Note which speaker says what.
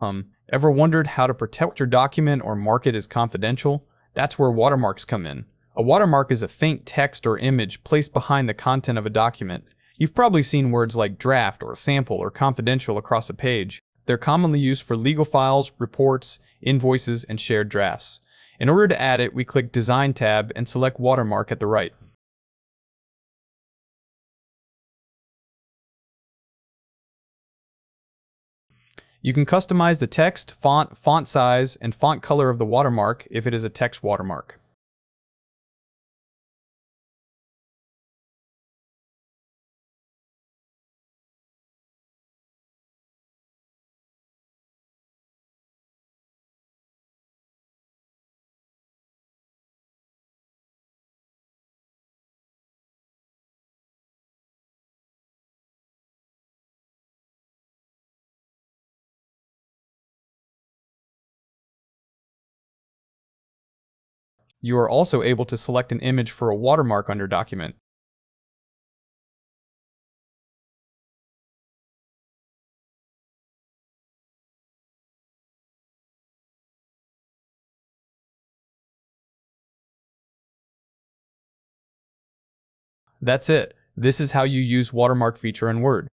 Speaker 1: Ever wondered how to protect your document or mark it as confidential? That's where watermarks come in. A watermark is a faint text or image placed behind the content of a document. You've probably seen words like draft or sample or confidential across a page. They're commonly used for legal files, reports, invoices, and shared drafts. In order to add it, we click Design tab and select Watermark at the right. You can customize the text, font size, and font color of the watermark if it is a text watermark. You are also able to select an image for a watermark on your document. That's it. This is how you use watermark feature in Word.